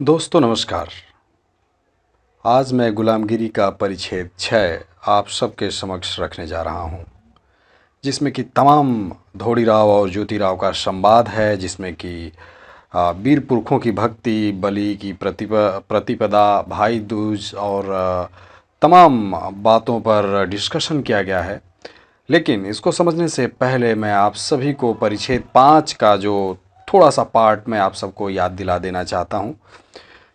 दोस्तों नमस्कार। आज मैं गुलामगिरी का परिच्छेद 6 आप सबके समक्ष रखने जा रहा हूँ, जिसमें कि तमाम धोड़ीराव और ज्योतिराव का संवाद है, जिसमें कि वीर पुरखों की भक्ति, बलि की प्रतिपदा, भाई दूज और तमाम बातों पर डिस्कशन किया गया है। लेकिन इसको समझने से पहले मैं आप सभी को परिच्छेद 5 का जो थोड़ा सा पार्ट मैं आप सबको याद दिला देना चाहता हूँ,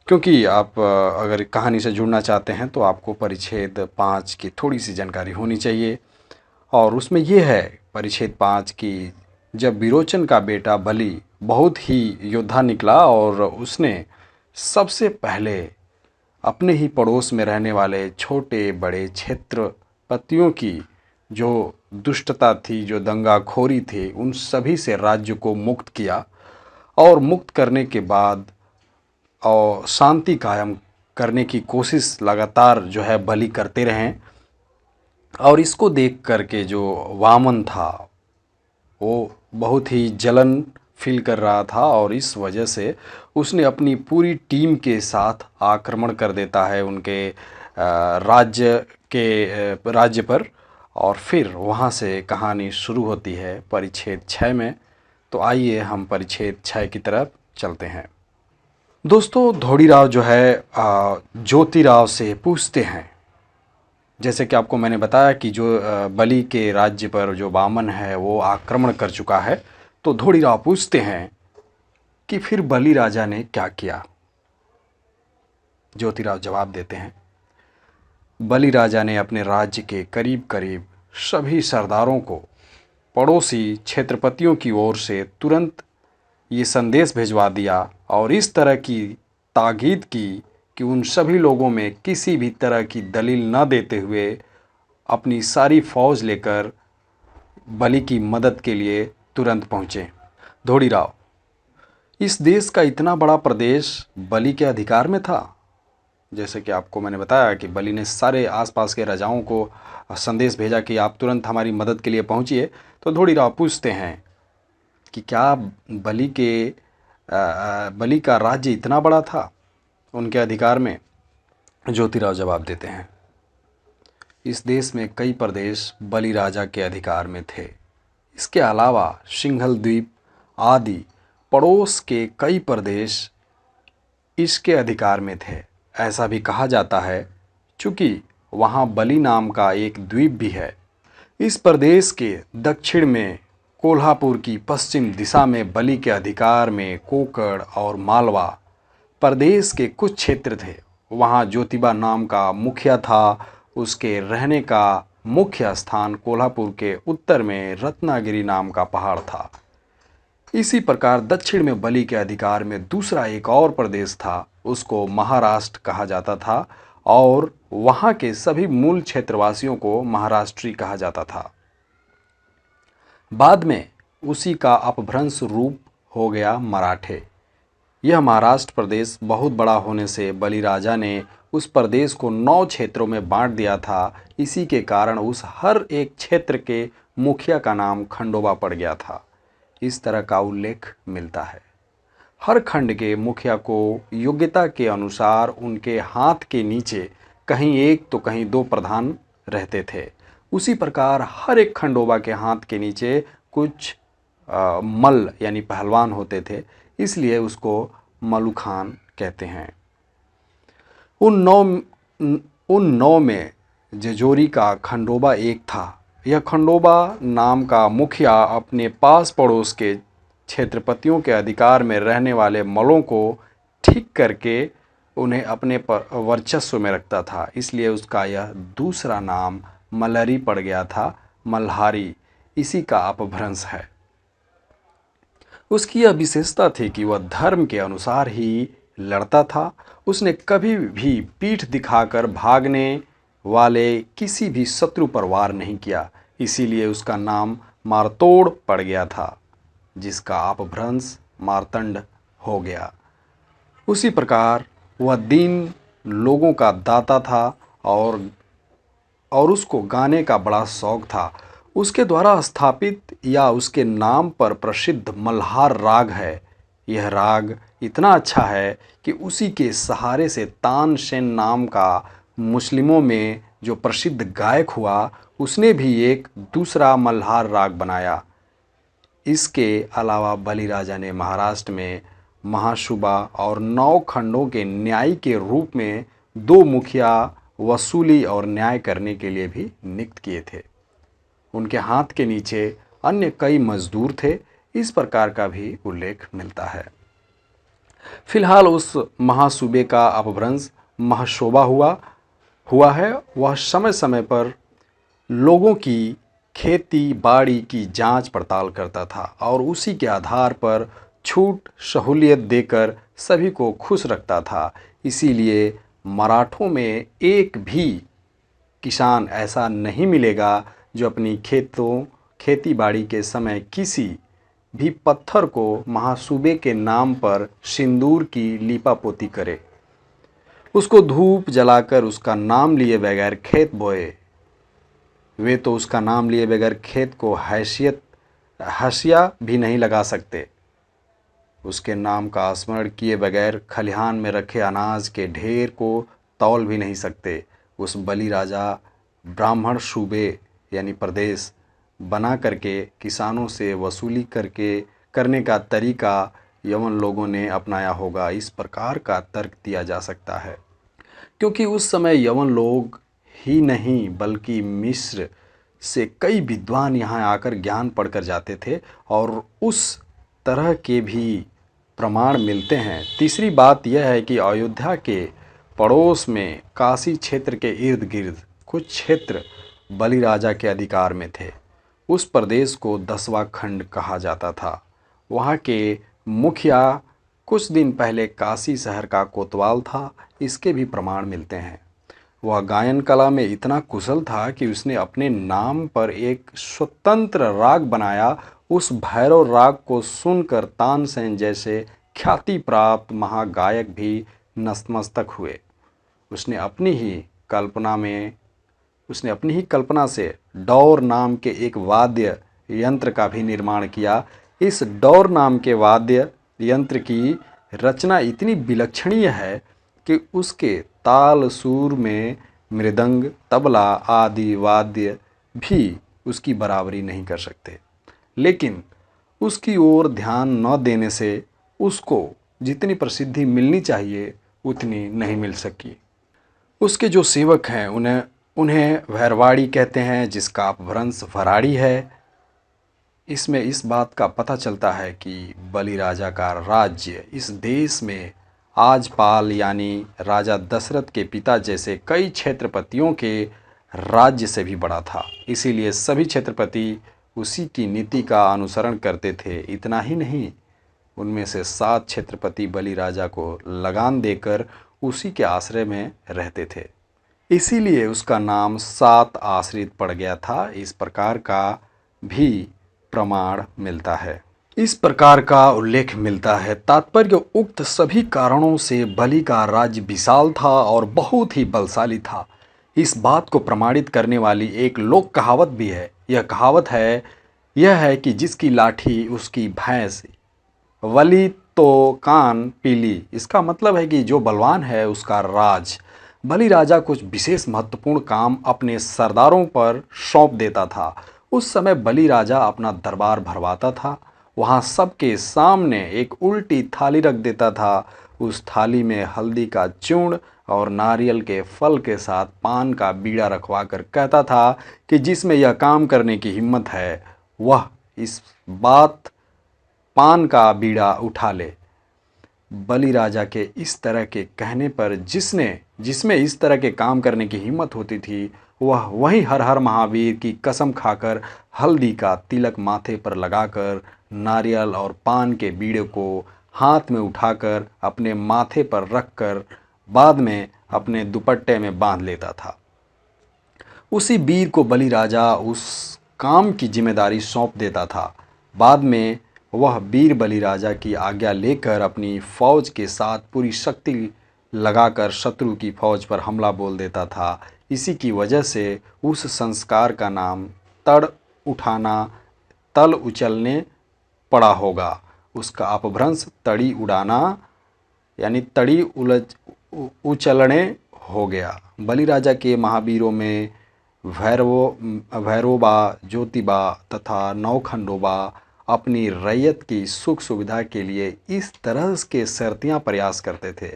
क्योंकि आप अगर कहानी से जुड़ना चाहते हैं तो आपको परिच्छेद 5 की थोड़ी सी जानकारी होनी चाहिए। और उसमें ये है परिच्छेद 5 की, जब विरोचन का बेटा बलि बहुत ही योद्धा निकला और उसने सबसे पहले अपने ही पड़ोस में रहने वाले छोटे बड़े क्षेत्रपतियों की जो दुष्टता थी, जो दंगाखोरी थी, उन सभी से राज्य को मुक्त किया। और मुक्त करने के बाद और शांति कायम करने की कोशिश लगातार जो है बलि करते रहें। और इसको देख कर के जो वामन था वो बहुत ही जलन फील कर रहा था, और इस वजह से उसने अपनी पूरी टीम के साथ आक्रमण कर देता है उनके राज्य पर। और फिर वहाँ से कहानी शुरू होती है परिच्छेद 6 में। तो आइए हम परिच्छेद 6 की तरफ चलते हैं। दोस्तों धोड़ीराव जो है ज्योतिराव से पूछते हैं, जैसे कि आपको मैंने बताया कि जो बलि के राज्य पर जो वामन है वो आक्रमण कर चुका है। तो धोड़ीराव पूछते हैं कि फिर बलि राजा ने क्या किया। ज्योतिराव जवाब देते हैं, बलि राजा ने अपने राज्य के करीब करीब सभी सरदारों को पड़ोसी क्षेत्रपतियों की ओर से तुरंत ये संदेश भिजवा दिया और इस तरह की ताकीद की कि उन सभी लोगों में किसी भी तरह की दलील न देते हुए अपनी सारी फौज लेकर बलि की मदद के लिए तुरंत पहुँचे। धोड़ीराव, इस देश का इतना बड़ा प्रदेश बलि के अधिकार में था। जैसे कि आपको मैंने बताया कि बलि ने सारे आसपास के राजाओं को संदेश भेजा कि आप तुरंत हमारी मदद के लिए पहुँचिए। तो धोड़ीराव पूछते हैं कि क्या बलि का राज्य इतना बड़ा था उनके अधिकार में। ज्योतिराव जवाब देते हैं, इस देश में कई प्रदेश बलि राजा के अधिकार में थे। इसके अलावा सिंघल द्वीप आदि पड़ोस के कई प्रदेश इसके अधिकार में थे। ऐसा भी कहा जाता है चूँकि वहाँ बलि नाम का एक द्वीप भी है। इस प्रदेश के दक्षिण में कोल्हापुर की पश्चिम दिशा में बलि के अधिकार में कोकण और मालवा प्रदेश के कुछ क्षेत्र थे। वहाँ ज्योतिबा नाम का मुखिया था। उसके रहने का मुख्य स्थान कोल्हापुर के उत्तर में रत्नागिरी नाम का पहाड़ था। इसी प्रकार दक्षिण में बलि के अधिकार में दूसरा एक और प्रदेश था, उसको महाराष्ट्र कहा जाता था, और वहाँ के सभी मूल क्षेत्रवासियों को महाराष्ट्री कहा जाता था। बाद में उसी का अपभ्रंश रूप हो गया मराठे। यह महाराष्ट्र प्रदेश बहुत बड़ा होने से बलि राजा ने उस प्रदेश को 9 क्षेत्रों में बांट दिया था। इसी के कारण उस हर एक क्षेत्र के मुखिया का नाम खंडोबा पड़ गया था। इस तरह का उल्लेख मिलता है। हर खंड के मुखिया को योग्यता के अनुसार उनके हाथ के नीचे कहीं एक तो कहीं 2 प्रधान रहते थे। उसी प्रकार हर एक खंडोबा के हाथ के नीचे कुछ मल्ल यानी पहलवान होते थे, इसलिए उसको मल्लुखान कहते हैं। उन नौ में जेजोरी का खंडोबा एक था। यह खंडोबा नाम का मुखिया अपने पास पड़ोस के क्षेत्रपतियों के अधिकार में रहने वाले मल्लों को ठीक करके उन्हें अपने वर्चस्व में रखता था, इसलिए उसका यह दूसरा नाम मल्हरी पड़ गया था। मल्हारी इसी का अपभ्रंश है। उसकी यह विशेषता थी कि वह धर्म के अनुसार ही लड़ता था। उसने कभी भी पीठ दिखाकर भागने वाले किसी भी शत्रु पर वार नहीं किया, इसीलिए उसका नाम मारतोड़ पड़ गया था, जिसका अपभ्रंश मार्तंड हो गया। उसी प्रकार वह दीन लोगों का दाता था और उसको गाने का बड़ा शौक था। उसके द्वारा स्थापित या उसके नाम पर प्रसिद्ध मल्हार राग है। यह राग इतना अच्छा है कि उसी के सहारे से तानसेन नाम का मुस्लिमों में जो प्रसिद्ध गायक हुआ, उसने भी एक दूसरा मल्हार राग बनाया। इसके अलावा बलिराजा ने महाराष्ट्र में महाशुबा और 9 खंडों के न्यायी के रूप में 2 मुखिया वसूली और न्याय करने के लिए भी नियुक्त किए थे। उनके हाथ के नीचे अन्य कई मजदूर थे। इस प्रकार का भी उल्लेख मिलता है। फिलहाल उस महासूबे का अपभ्रंश महाशोभा हुआ है। वह समय समय पर लोगों की खेती बाड़ी की जांच पड़ताल करता था और उसी के आधार पर छूट सहूलियत देकर सभी को खुश रखता था। इसीलिए मराठों में एक भी किसान ऐसा नहीं मिलेगा जो अपनी खेती बाड़ी के समय किसी भी पत्थर को महासूबे के नाम पर सिंदूर की लीपापोती करे, उसको धूप जलाकर उसका नाम लिए बगैर खेत बोए। वे तो उसका नाम लिए बगैर खेत को हसिया भी नहीं लगा सकते। उसके नाम का स्मरण किए बगैर खलिहान में रखे अनाज के ढेर को तौल भी नहीं सकते। उस बलिराजा ब्राह्मण सूबे यानी प्रदेश बना करके किसानों से वसूली करने का तरीका यवन लोगों ने अपनाया होगा, इस प्रकार का तर्क दिया जा सकता है। क्योंकि उस समय यवन लोग ही नहीं बल्कि मिस्र से कई विद्वान यहाँ आकर ज्ञान पढ़कर जाते थे और उस तरह के भी प्रमाण मिलते हैं। तीसरी बात यह है कि अयोध्या के पड़ोस में काशी क्षेत्र के इर्द गिर्द कुछ क्षेत्र बलिराजा के अधिकार में थे। उस प्रदेश को 10वां खंड कहा जाता था। वहाँ के मुखिया कुछ दिन पहले काशी शहर का कोतवाल था, इसके भी प्रमाण मिलते हैं। वह गायन कला में इतना कुशल था कि उसने अपने नाम पर एक स्वतंत्र राग बनाया। उस भैरव राग को सुनकर तानसेन जैसे ख्याति प्राप्त महागायक भी नतमस्तक हुए। उसने अपनी ही कल्पना से डौर नाम के एक वाद्य यंत्र का भी निर्माण किया। इस डौर नाम के वाद्य यंत्र की रचना इतनी विलक्षणीय है कि उसके ताल सूर में मृदंग, तबला आदि वाद्य भी उसकी बराबरी नहीं कर सकते। लेकिन उसकी ओर ध्यान न देने से उसको जितनी प्रसिद्धि मिलनी चाहिए उतनी नहीं मिल सकी। उसके जो सेवक हैं उन्हें भैरवाड़ी कहते हैं, जिसका अपभ्रंश भराड़ी है। इसमें इस बात का पता चलता है कि बलिराजा का राज्य इस देश में आजपाल यानी राजा दशरथ के पिता जैसे कई क्षेत्रपतियों के राज्य से भी बड़ा था। इसीलिए सभी क्षेत्रपति उसी की नीति का अनुसरण करते थे। इतना ही नहीं, उनमें से 7 क्षेत्रपति बलिराजा को लगान देकर उसी के आश्रय में रहते थे। इसीलिए उसका नाम 7 आश्रित पड़ गया था। इस प्रकार का भी प्रमाण मिलता है। इस प्रकार का उल्लेख मिलता है। तात्पर्य उक्त सभी कारणों से बलि का राज्य विशाल था और बहुत ही बलशाली था। इस बात को प्रमाणित करने वाली एक लोक कहावत भी है। यह कहावत यह है कि जिसकी लाठी उसकी भैंस, वली तो कान पीली। इसका मतलब है कि जो बलवान है उसका राज। बलि राजा कुछ विशेष महत्वपूर्ण काम अपने सरदारों पर सौंप देता था। उस समय बलि राजा अपना दरबार भरवाता था। वहाँ सबके सामने एक उल्टी थाली रख देता था। उस थाली में हल्दी का चूर्ण और नारियल के फल के साथ पान का बीड़ा रखवा कर कहता था कि जिसमें यह काम करने की हिम्मत है वह इस बात पान का बीड़ा उठा ले। बलि राजा के इस तरह के कहने पर जिसमें इस तरह के काम करने की हिम्मत होती थी वह वही हर हर महावीर की कसम खाकर हल्दी का तिलक माथे पर लगाकर नारियल और पान के बीड़े को हाथ में उठाकर अपने माथे पर रखकर बाद में अपने दुपट्टे में बांध लेता था। उसी वीर को बलि राजा उस काम की जिम्मेदारी सौंप देता था। बाद में वह वीर बलि राजा की आज्ञा लेकर अपनी फौज के साथ पूरी शक्ति लगाकर शत्रु की फौज पर हमला बोल देता था। इसी की वजह से उस संस्कार का नाम तड़ उठाना, तल उचलने पड़ा होगा। उसका अपभ्रंश तड़ी उड़ाना यानी तड़ी उचलने हो गया। बलिराजा के महावीरों में भैरोबा, ज्योतिबा तथा नौखंडोबा अपनी रैयत की सुख सुविधा के लिए इस तरह के शर्तियाँ प्रयास करते थे।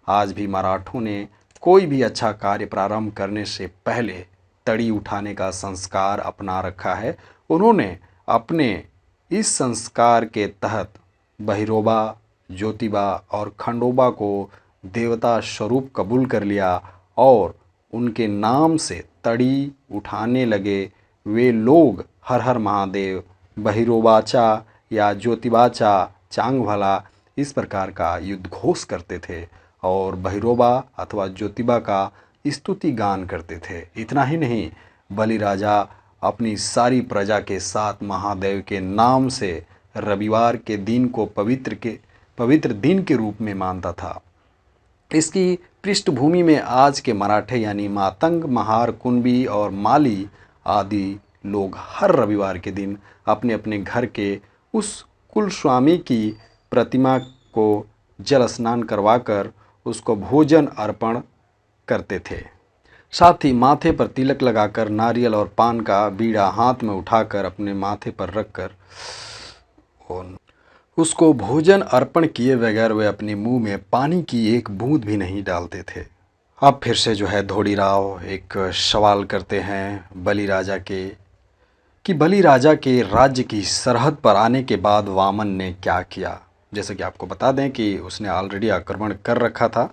आज भी मराठों ने कोई भी अच्छा कार्य प्रारंभ करने से पहले तड़ी उठाने का संस्कार अपना रखा है। उन्होंने अपने इस संस्कार के तहत भैरोबा, ज्योतिबा और खंडोबा को देवता स्वरूप कबूल कर लिया और उनके नाम से तड़ी उठाने लगे। वे लोग हर हर महादेव, भैरोबाचा या ज्योतिबाचा चांग भला इस प्रकार का युद्धघोष करते थे और भैरोबा अथवा ज्योतिबा का स्तुति गान करते थे। इतना ही नहीं, बलिराजा अपनी सारी प्रजा के साथ महादेव के नाम से रविवार के दिन को पवित्र दिन के रूप में मानता था। इसकी पृष्ठभूमि में आज के मराठे यानी मातंग, महार, कुणबी और माली आदि लोग हर रविवार के दिन अपने अपने घर के उस कुलस्वामी की प्रतिमा को जल स्नान करवाकर उसको भोजन अर्पण करते थे। साथ ही माथे पर तिलक लगाकर नारियल और पान का बीड़ा हाथ में उठाकर अपने माथे पर रखकर उसको भोजन अर्पण किए बगैर वे अपने मुंह में पानी की एक बूंद भी नहीं डालते थे। अब फिर से जो है धोड़ीराव एक सवाल करते हैं बलिराजा के कि बलिराजा के राज्य की सरहद पर आने के बाद वामन ने क्या किया। जैसे कि आपको बता दें कि उसने ऑलरेडी आक्रमण कर रखा था।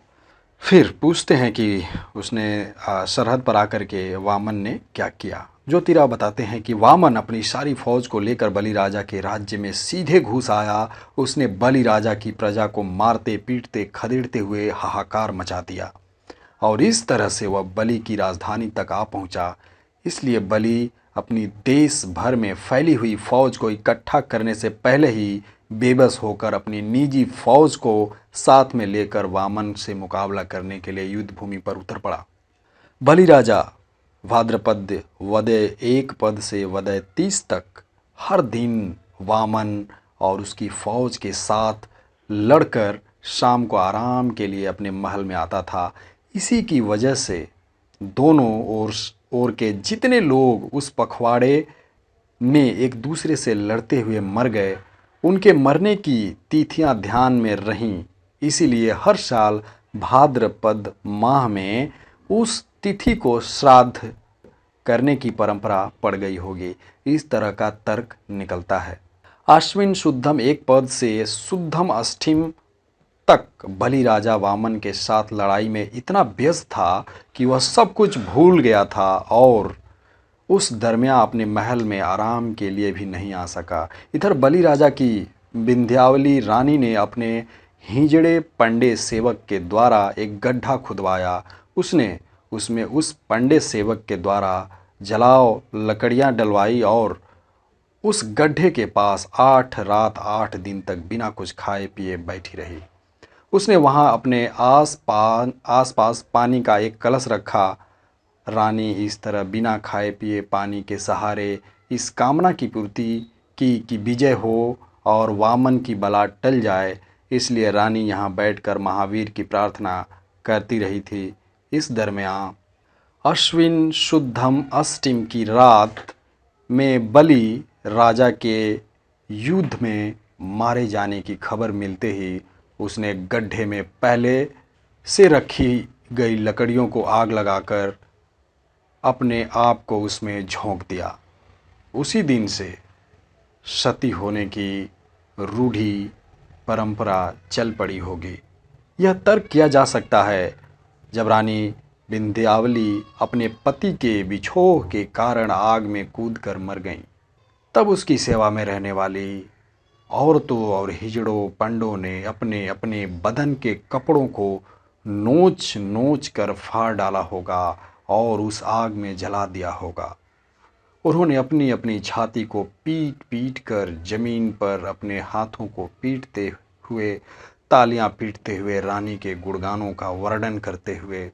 फिर पूछते हैं कि उसने सरहद पर आकर के वामन ने क्या किया। ज्योतिराव बताते हैं कि वामन अपनी सारी फौज को लेकर बलिराजा के राज्य में सीधे घुस आया। उसने बलिराजा की प्रजा को मारते पीटते खदेड़ते हुए हाहाकार मचा दिया और इस तरह से वह बलि की राजधानी तक आ पहुंचा। इसलिए बलि अपनी देश भर में फैली हुई फौज को इकट्ठा करने से पहले ही बेबस होकर अपनी निजी फौज को साथ में लेकर वामन से मुकाबला करने के लिए युद्ध भूमि पर उतर पड़ा। बलिराजा भाद्रपद वदय 1 पद से वदय 30 तक हर दिन वामन और उसकी फौज के साथ लड़कर शाम को आराम के लिए अपने महल में आता था। इसी की वजह से दोनों ओर के जितने लोग उस पखवाड़े में एक दूसरे से लड़ते हुए मर गए, उनके मरने की तिथियां ध्यान में रहीं। इसीलिए हर साल भाद्रपद माह में उस तिथि को श्राद्ध करने की परंपरा पड़ गई होगी। इस तरह का तर्क निकलता है। आश्विन शुद्धम 1 पद से शुद्धम अष्टमी तक बलिराजा वामन के साथ लड़ाई में इतना व्यस्त था कि वह सब कुछ भूल गया था और उस दरमियान अपने महल में आराम के लिए भी नहीं आ सका। इधर बलिराजा की विंध्यावली रानी ने अपने हिजड़े पंडे सेवक के द्वारा एक गड्ढा खुदवाया। उसने उसमें उस पंडे सेवक के द्वारा जलाओ लकड़ियां डलवाई और उस गड्ढे के पास 8 रात 8 दिन तक बिना कुछ खाए पिए बैठी रही। उसने वहां अपने आसपास पानी का एक कलश रखा। रानी इस तरह बिना खाए पिए पानी के सहारे इस कामना की पूर्ति की कि विजय हो और वामन की बला टल जाए। इसलिए रानी यहाँ बैठकर महावीर की प्रार्थना करती रही थी। इस दरमियान अश्विन शुद्धम अष्टमी की रात में बलि राजा के युद्ध में मारे जाने की खबर मिलते ही उसने गड्ढे में पहले से रखी गई लकड़ियों को आग लगाकर अपने आप को उसमें झोंक दिया। उसी दिन से सती होने की रूढ़ी परंपरा चल पड़ी होगी। यह तर्क किया जा सकता है जब रानी विंध्यावली अपने पति के विछोह के कारण आग में कूदकर मर गईं, तब उसकी सेवा में रहने वाली औरतों और हिजड़ों पंडों ने अपने अपने बदन के कपड़ों को नोच नोच कर फाड़ डाला होगा और उस आग में जला दिया होगा। उन्होंने अपनी अपनी छाती को पीट पीट कर जमीन पर अपने हाथों को पीटते हुए, तालियां पीटते हुए रानी के गुणगानों का वर्णन करते हुए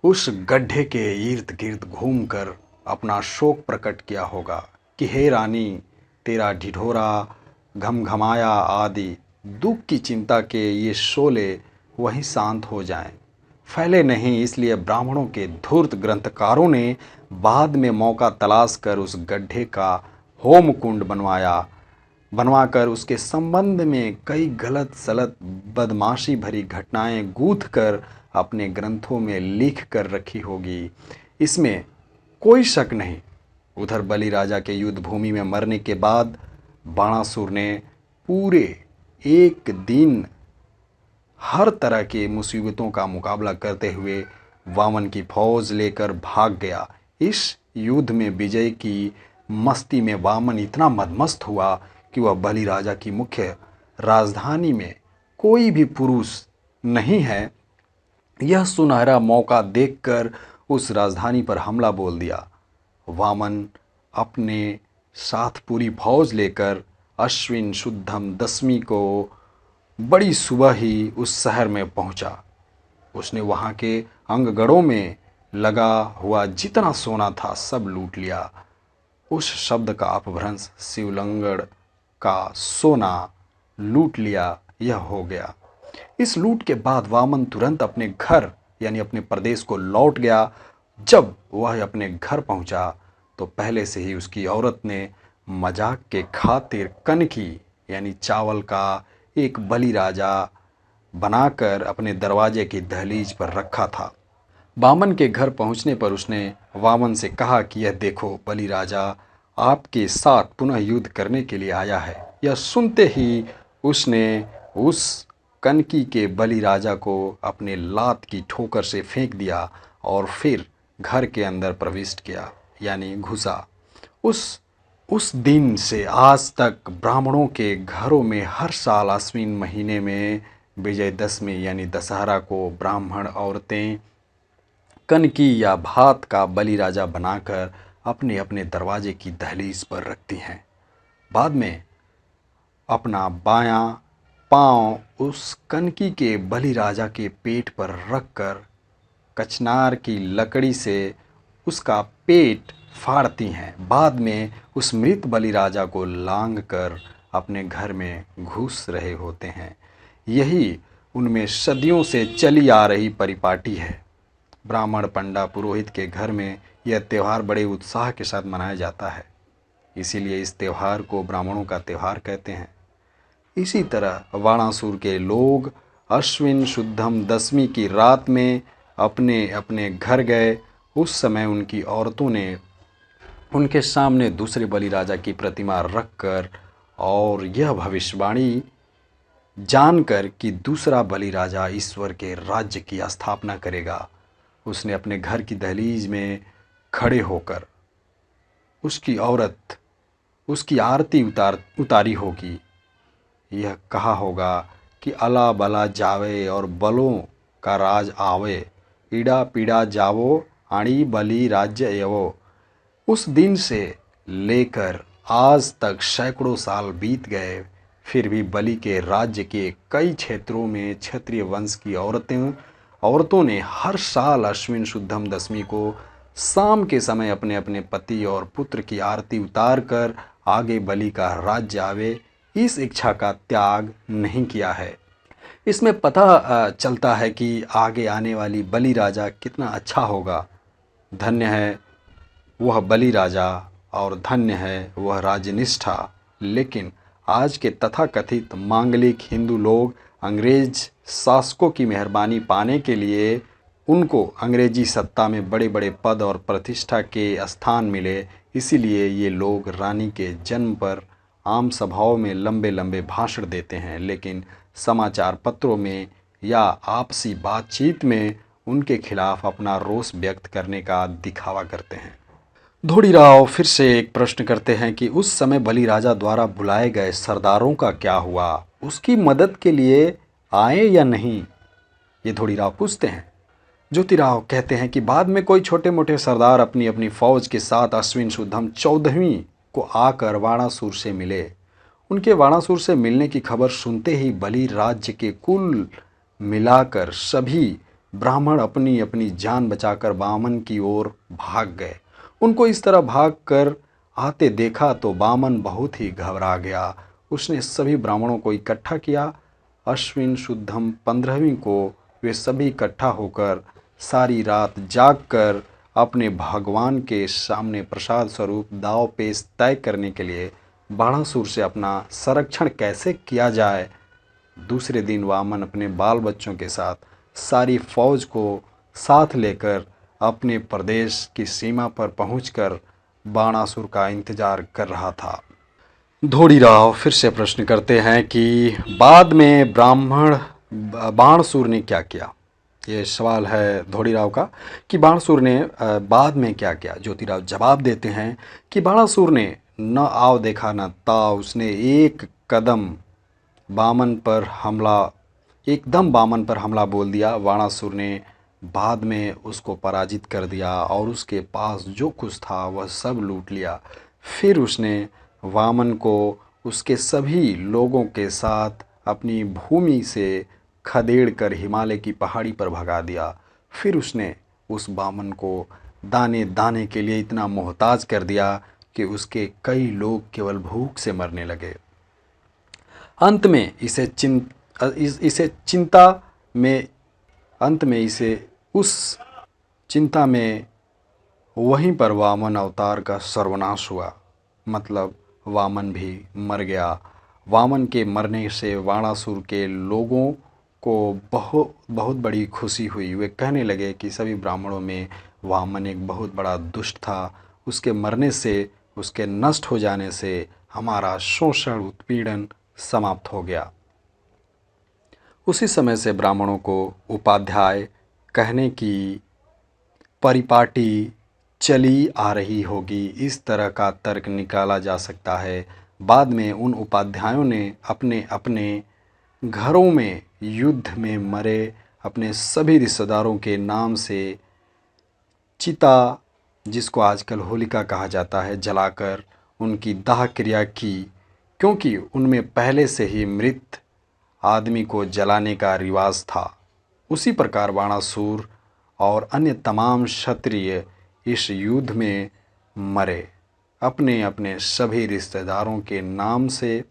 उस गड्ढे के इर्द गिर्द घूमकर अपना शोक प्रकट किया होगा कि हे रानी, तेरा ढिढोरा घमघमाया आदि दुख की चिंता के ये शोले वहीं शांत हो जाएं, फैले नहीं। इसलिए ब्राह्मणों के धूर्त ग्रंथकारों ने बाद में मौका तलाश कर उस गड्ढे का होम कुंड बनवाकर उसके संबंध में कई गलत सलत बदमाशी भरी घटनाएं गूंथ कर अपने ग्रंथों में लिख कर रखी होगी, इसमें कोई शक नहीं। उधर बलि राजा के युद्ध भूमि में मरने के बाद बाणासुर ने पूरे एक दिन हर तरह की मुसीबतों का मुकाबला करते हुए वामन की फौज लेकर भाग गया। इस युद्ध में विजय की मस्ती में वामन इतना मदमस्त हुआ कि वह बलि राजा की मुख्य राजधानी में कोई भी पुरुष नहीं है यह सुनहरा मौका देखकर उस राजधानी पर हमला बोल दिया। वामन अपने साथ पूरी फौज लेकर अश्विन शुद्धम दशमी को बड़ी सुबह ही उस शहर में पहुंचा। उसने वहां के अंगगढ़ों में लगा हुआ जितना सोना था सब लूट लिया। उस शब्द का अपभ्रंश शिवलंगड़ का सोना लूट लिया यह हो गया। इस लूट के बाद वामन तुरंत अपने घर यानी अपने प्रदेश को लौट गया। जब वह अपने घर पहुंचा तो पहले से ही उसकी औरत ने मजाक के खातिर कनकी यानी चावल का एक बलि राजा बनाकर अपने दरवाजे की दहलीज पर रखा था। वामन के घर पहुंचने पर उसने वामन से कहा कि यह देखो बलि राजा आपके साथ पुनः युद्ध करने के लिए आया है। यह सुनते ही उसने उस कनकी के बलि राजा को अपने लात की ठोकर से फेंक दिया और फिर घर के अंदर प्रविष्ट किया यानी घुसा। उस दिन से आज तक ब्राह्मणों के घरों में हर साल आश्विन महीने में विजयदशमी यानी दशहरा को ब्राह्मण औरतें कनकी या भात का बलि राजा बनाकर अपने अपने दरवाजे की दहलीज पर रखती हैं। बाद में अपना बायां पांव उस कनकी के बलि राजा के पेट पर रखकर कचनार की लकड़ी से उसका पेट फाड़ती हैं। बाद में उस मृत बलि राजा को लांग कर अपने घर में घुस रहे होते हैं। यही उनमें सदियों से चली आ रही परिपाटी है। ब्राह्मण पंडा पुरोहित के घर में यह त्यौहार बड़े उत्साह के साथ मनाया जाता है, इसीलिए इस त्यौहार को ब्राह्मणों का त्यौहार कहते हैं। इसी तरह वाणासुर के लोग अश्विन शुद्धम दशमी की रात में अपने अपने घर गए। उस समय उनकी औरतों ने उनके सामने दूसरे बलि राजा की प्रतिमा रखकर और यह भविष्यवाणी जानकर कि दूसरा बलि राजा ईश्वर के राज्य की स्थापना करेगा, उसने अपने घर की दहलीज में खड़े होकर उसकी औरत उसकी आरती उतारी होगी। यह कहा होगा कि अला बला जावे और बलों का राज आवे, ईड़ा पीड़ा जावो आणी बलि राज्य एवो। उस दिन से लेकर आज तक सैकड़ों साल बीत गए, फिर भी बलि के राज्य के कई क्षेत्रों में क्षत्रिय वंश की औरतों ने हर साल अश्विन शुद्धम दशमी को शाम के समय अपने अपने पति और पुत्र की आरती उतार कर आगे बलि का राज्य आवे इस इच्छा का त्याग नहीं किया है। इसमें पता चलता है कि आगे आने वाली बलि राजा कितना अच्छा होगा। धन्य है वह बलि राजा और धन्य है वह राजनिष्ठा। लेकिन आज के तथाकथित मांगलिक हिंदू लोग अंग्रेज शासकों की मेहरबानी पाने के लिए उनको अंग्रेजी सत्ता में बड़े बड़े पद और प्रतिष्ठा के स्थान मिले, इसीलिए ये लोग रानी के जन्म पर आम सभाओं में लंबे लंबे भाषण देते हैं, लेकिन समाचार पत्रों में या आपसी बातचीत में उनके खिलाफ अपना रोष व्यक्त करने का दिखावा करते हैं। धोड़ीराव फिर से एक प्रश्न करते हैं कि उस समय बलि राजा द्वारा बुलाए गए सरदारों का क्या हुआ, उसकी मदद के लिए आए या नहीं, ये धोड़ीराव पूछते हैं। ज्योतिराव कहते हैं कि बाद में कोई छोटे मोटे सरदार अपनी अपनी फौज के साथ अश्विन शुद्धम 14वीं को आकर वाणासुर से मिले। उनके वाणासुर से मिलने की खबर सुनते ही बलि राज्य के कुल मिलाकर सभी ब्राह्मण अपनी अपनी जान बचाकर वामन की ओर भाग गए। उनको इस तरह भाग कर आते देखा तो वामन बहुत ही घबरा गया। उसने सभी ब्राह्मणों को इकट्ठा किया। अश्विन शुद्धम 15वीं को वे सभी इकट्ठा होकर सारी रात जागकर अपने भगवान के सामने प्रसाद स्वरूप दाव पेश तय करने के लिए बाणासुर से अपना संरक्षण कैसे किया जाए। दूसरे दिन वामन अपने बाल बच्चों के साथ सारी फौज को साथ लेकर अपने प्रदेश की सीमा पर पहुंचकर बाणासुर का इंतजार कर रहा था। धोड़ीराव फिर से प्रश्न करते हैं कि बाद में बाणासुर ने क्या किया। ये सवाल है धोड़ीराव का कि बाणासुर ने बाद में क्या किया। ज्योतिराव जवाब देते हैं कि बाणासुर ने न आव देखा न ताव, उसने एकदम बामन पर हमला बोल दिया। बाणासुर ने बाद में उसको पराजित कर दिया और उसके पास जो कुछ था वह सब लूट लिया। फिर उसने वामन को उसके सभी लोगों के साथ अपनी भूमि से खदेड़ कर हिमालय की पहाड़ी पर भगा दिया। फिर उसने उस वामन को दाने दाने के लिए इतना मोहताज कर दिया कि उसके कई लोग केवल भूख से मरने लगे। अंत में उस चिंता में वहीं पर वामन अवतार का सर्वनाश हुआ, मतलब वामन भी मर गया। वामन के मरने से बाणासुर के लोगों को बहुत बड़ी खुशी हुई। वे कहने लगे कि सभी ब्राह्मणों में वामन एक बहुत बड़ा दुष्ट था, उसके मरने से, उसके नष्ट हो जाने से हमारा शोषण उत्पीड़न समाप्त हो गया। उसी समय से ब्राह्मणों को उपाध्याय कहने की परिपाटी चली आ रही होगी, इस तरह का तर्क निकाला जा सकता है। बाद में उन उपाध्यायों ने अपने अपने घरों में युद्ध में मरे अपने सभी रिश्तेदारों के नाम से चिता, जिसको आजकल होलिका कहा जाता है, जलाकर उनकी दाह क्रिया की, क्योंकि उनमें पहले से ही मृत आदमी को जलाने का रिवाज था। उसी प्रकार बाणासुर और अन्य तमाम क्षत्रिय इस युद्ध में मरे अपने अपने सभी रिश्तेदारों के नाम से।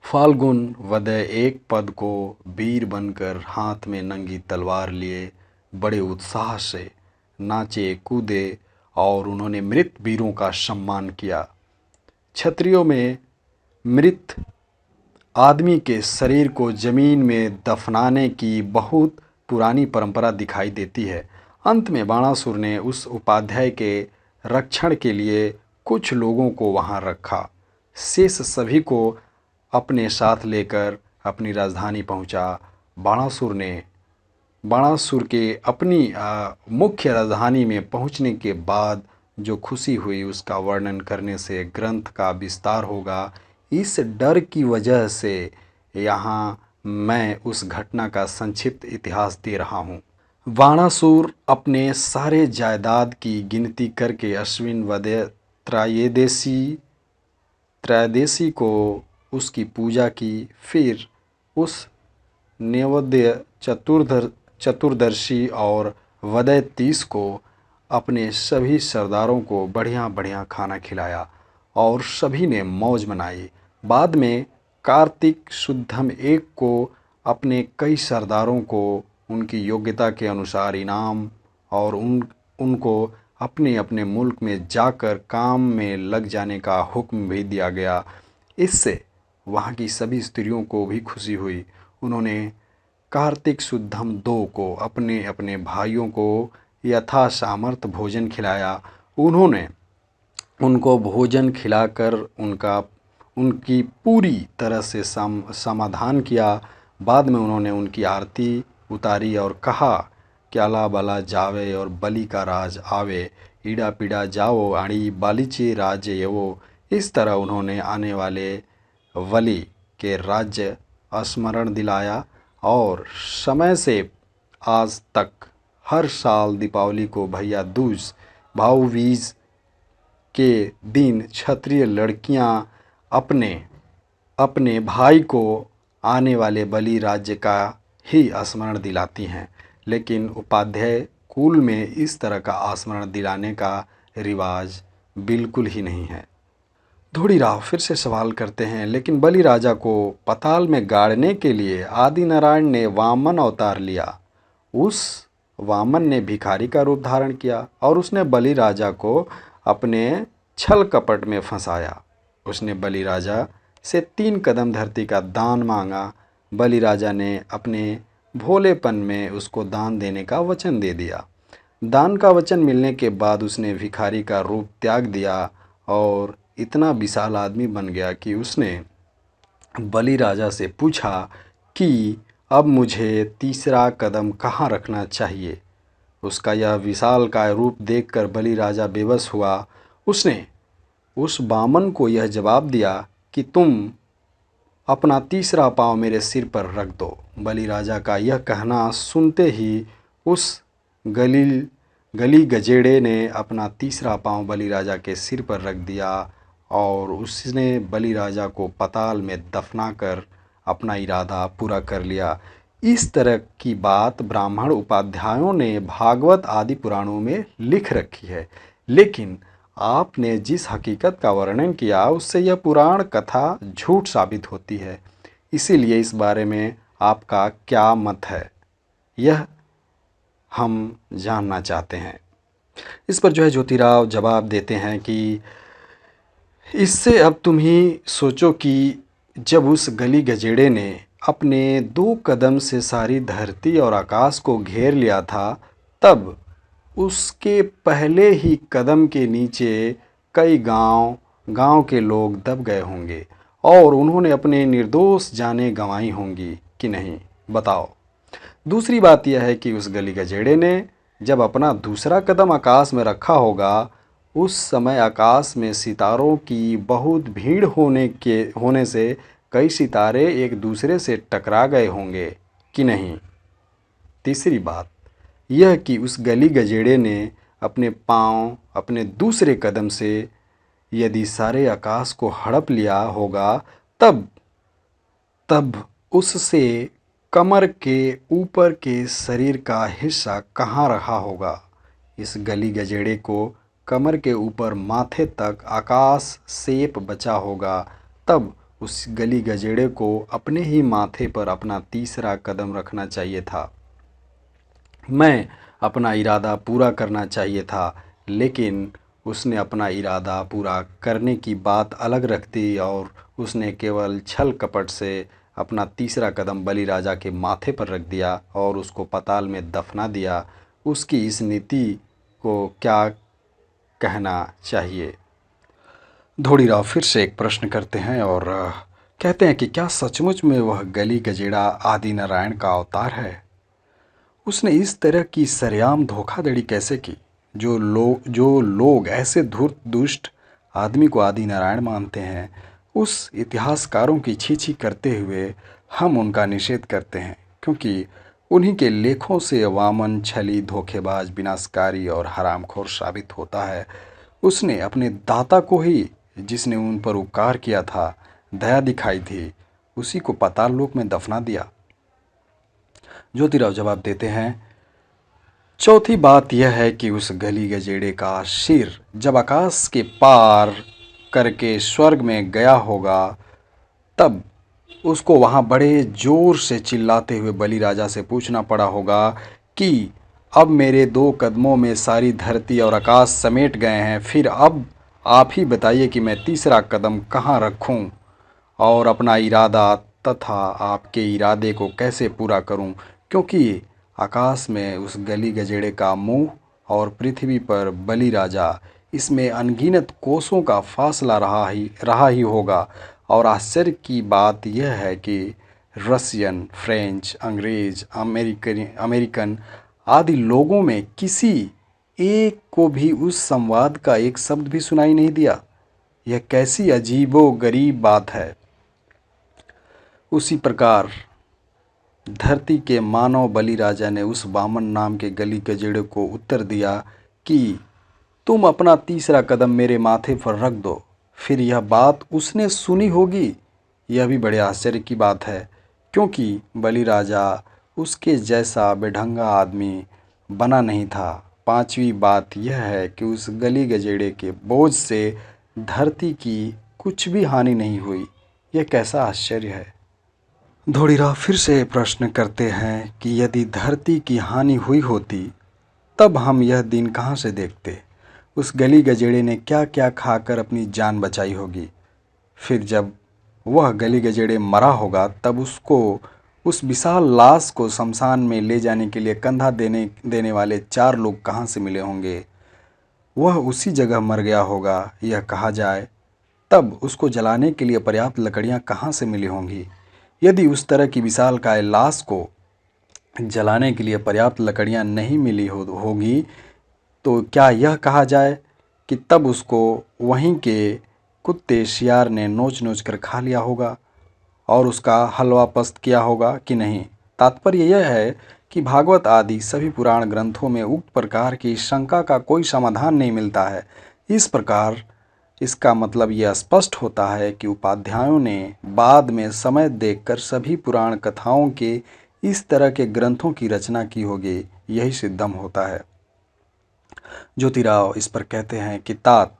फाल्गुन वदय एक पद को वीर बनकर हाथ में नंगी तलवार लिए बड़े उत्साह से नाचे कूदे और उन्होंने मृत वीरों का सम्मान किया। क्षत्रियों में मृत आदमी के शरीर को जमीन में दफनाने की बहुत पुरानी परंपरा दिखाई देती है। अंत में बाणासुर ने उस उपाध्याय के रक्षण के लिए कुछ लोगों को वहां रखा। शेष सभी को अपने साथ लेकर अपनी राजधानी पहुंचा। बाणासुर के अपनी मुख्य राजधानी में पहुंचने के बाद जो खुशी हुई उसका वर्णन करने से ग्रंथ का विस्तार होगा। इस डर की वजह से यहाँ मैं उस घटना का संक्षिप्त इतिहास दे रहा हूँ। बाणासुर अपने सारे जायदाद की गिनती करके अश्विन वदय त्रयोदशी को उसकी पूजा की। फिर उस नैवेद्य चतुर्दशी और वदय 30 को अपने सभी सरदारों को बढ़िया बढ़िया खाना खिलाया और सभी ने मौज मनाई। बाद में कार्तिक शुद्धम 1 को अपने कई सरदारों को उनकी योग्यता के अनुसार इनाम और उनको अपने अपने मुल्क में जाकर काम में लग जाने का हुक्म भी दिया गया। इससे वहाँ की सभी स्त्रियों को भी खुशी हुई। उन्होंने कार्तिक शुद्धम 2 को अपने अपने भाइयों को यथा सामर्थ्य भोजन खिलाया। उन्होंने उनको भोजन खिलाकर उनकी पूरी तरह से समाधान किया। बाद में उन्होंने उनकी आरती उतारी और कहा कि अला बला जावे और बलि का राज आवे, ईड़ा पीड़ा जाओ आड़ी बालीचे राज्य येवो। इस तरह उन्होंने आने वाले वली के राज्य स्मरण दिलाया और समय से आज तक हर साल दीपावली को भैया दूज भाऊ बीज के दिन क्षत्रिय लड़कियां अपने अपने भाई को आने वाले बलि राज्य का ही स्मरण दिलाती हैं। लेकिन उपाध्याय कुल में इस तरह का स्मरण दिलाने का रिवाज बिल्कुल ही नहीं है। धोड़ीराव फिर से सवाल करते हैं, लेकिन बलि राजा को पाताल में गाड़ने के लिए आदि नारायण ने वामन अवतार लिया। उस वामन ने भिखारी का रूप धारण किया और उसने बलि राजा को अपने छल कपट में फंसाया। उसने बलि राजा से 3 कदम धरती का दान मांगा। बलि राजा ने अपने भोलेपन में उसको दान देने का वचन दे दिया। दान का वचन मिलने के बाद उसने भिखारी का रूप त्याग दिया और इतना विशाल आदमी बन गया कि उसने बलि राजा से पूछा कि अब मुझे तीसरा कदम कहाँ रखना चाहिए। उसका यह विशालकाय रूप देखकर बलि राजा बेबस हुआ। उसने उस बामन को यह जवाब दिया कि तुम अपना तीसरा पाँव मेरे सिर पर रख दो। बलि राजा का यह कहना सुनते ही उस गली गजेड़े ने अपना तीसरा पाँव बलि राजा के सिर पर रख दिया और उसने बलि राजा को पाताल में दफना कर अपना इरादा पूरा कर लिया। इस तरह की बात ब्राह्मण उपाध्यायों ने भागवत आदि पुराणों में लिख रखी है, लेकिन आपने जिस हकीकत का वर्णन किया उससे यह पुराण कथा झूठ साबित होती है। इसीलिए इस बारे में आपका क्या मत है, यह हम जानना चाहते हैं। इस पर ज्योतिराव जवाब देते हैं कि इससे अब तुम ही सोचो कि जब उस गली गजेड़े ने अपने 2 कदम से सारी धरती और आकाश को घेर लिया था, तब उसके पहले ही कदम के नीचे कई गांव के लोग दब गए होंगे और उन्होंने अपने निर्दोष जानें गंवाई होंगी कि नहीं, बताओ। दूसरी बात यह है कि उस गली गजेड़े ने जब अपना दूसरा कदम आकाश में रखा होगा, उस समय आकाश में सितारों की बहुत भीड़ होने से कई सितारे एक दूसरे से टकरा गए होंगे कि नहीं। तीसरी बात यह कि उस गली गजेड़े ने अपने पाँव अपने दूसरे कदम से यदि सारे आकाश को हड़प लिया होगा, तब उससे कमर के ऊपर के शरीर का हिस्सा कहाँ रहा होगा। इस गली गजेड़े को कमर के ऊपर माथे तक आकाश सेप बचा होगा, तब उस गली गजेड़े को अपने ही माथे पर अपना तीसरा कदम रखना चाहिए था। मैं अपना इरादा पूरा करना चाहिए था, लेकिन उसने अपना इरादा पूरा करने की बात अलग रख दी और उसने केवल छल कपट से अपना तीसरा कदम बलि राजा के माथे पर रख दिया और उसको पाताल में दफना दिया। उसकी इस नीति को क्या कहना चाहिए। धोड़ीराव फिर से एक प्रश्न करते हैं और कहते हैं कि क्या सचमुच में वह गली गजेड़ा आदि नारायण का अवतार है। उसने इस तरह की सरेआम धोखाधड़ी कैसे की। जो लोग ऐसे धूर्त दुष्ट आदमी को आदि नारायण मानते हैं, उस इतिहासकारों की छीछी करते हुए हम उनका निषेध करते हैं, क्योंकि उन्हीं के लेखों से वामन छली धोखेबाज विनाशकारी और हरामखोर साबित होता है। उसने अपने दाता को ही, जिसने उन पर उपकार किया था, दया दिखाई थी, उसी को पाताल लोक में दफना दिया। ज्योतिराव जवाब देते हैं, चौथी बात यह है कि उस गली गजेड़े का सिर जब आकाश के पार करके स्वर्ग में गया होगा, तब उसको वहाँ बड़े जोर से चिल्लाते हुए बलि राजा से पूछना पड़ा होगा कि अब मेरे 2 कदमों में सारी धरती और आकाश समेट गए हैं, फिर अब आप ही बताइए कि मैं तीसरा कदम कहाँ रखूं और अपना इरादा तथा आपके इरादे को कैसे पूरा करूं, क्योंकि आकाश में उस गली गजेड़े का मुंह और पृथ्वी पर बलि राजा, इसमें अनगिनत कोसों का फासला रहा ही होगा। और आश्चर्य की बात यह है कि रसियन, फ्रेंच, अंग्रेज, अमेरिकन आदि लोगों में किसी एक को भी उस संवाद का एक शब्द भी सुनाई नहीं दिया। यह कैसी अजीबो गरीब बात है। उसी प्रकार धरती के मानव बलि राजा ने उस वामन नाम के गली गजेड़े को उत्तर दिया कि तुम अपना तीसरा कदम मेरे माथे पर रख दो। फिर यह बात उसने सुनी होगी। यह भी बड़े आश्चर्य की बात है, क्योंकि बलि राजा उसके जैसा बेढंगा आदमी बना नहीं था। पांचवी बात यह है कि उस गली गजेड़े के बोझ से धरती की कुछ भी हानि नहीं हुई। यह कैसा आश्चर्य है। धोड़ीराव फिर से प्रश्न करते हैं कि यदि धरती की हानि हुई होती तब हम यह दिन कहाँ से देखते। उस गली गजेड़े ने क्या क्या खाकर अपनी जान बचाई होगी। फिर जब वह गली गजेड़े मरा होगा तब उसको, उस विशाल लाश को शमशान में ले जाने के लिए कंधा देने वाले 4 लोग कहाँ से मिले होंगे। वह उसी जगह मर गया होगा यह कहा जाए तब उसको जलाने के लिए पर्याप्त लकड़ियाँ कहाँ से मिली होंगी। यदि उस तरह की विशालकाय लाश को जलाने के लिए पर्याप्त लकड़ियाँ नहीं मिली होगी तो क्या यह कहा जाए कि तब उसको वहीं के कुत्ते शियार ने नोच नोच कर खा लिया होगा और उसका हलवा पस्त किया होगा कि नहीं। तात्पर्य यह है कि भागवत आदि सभी पुराण ग्रंथों में उक्त प्रकार की शंका का कोई समाधान नहीं मिलता है। इस प्रकार इसका मतलब यह स्पष्ट होता है कि उपाध्यायों ने बाद में समय देखकर सभी पुराण कथाओं के इस तरह के ग्रंथों की रचना की होगी। यही सिद्धम होता है। ज्योतिराव इस पर कहते हैं कि तात,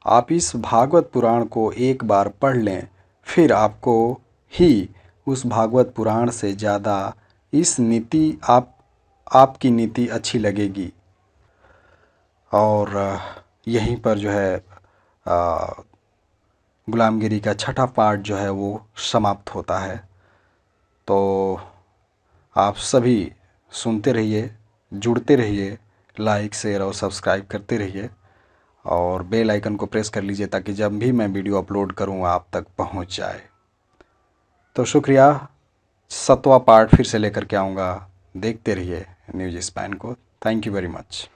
आप इस भागवत पुराण को एक बार पढ़ लें, फिर आपको ही उस भागवत पुराण से ज़्यादा इस नीति आपकी नीति अच्छी लगेगी। और यहीं पर जो है गुलामगिरी का छठा पार्ट जो है वो समाप्त होता है। तो आप सभी सुनते रहिए, जुड़ते रहिए, लाइक शेयर और सब्सक्राइब करते रहिए और बेल आइकन को प्रेस कर लीजिए ताकि जब भी मैं वीडियो अपलोड करूं आप तक पहुंच जाए। तो शुक्रिया। 7वां पार्ट फिर से लेकर के आऊँगा। देखते रहिए न्यूज़ स्पैन को। Thank you very much.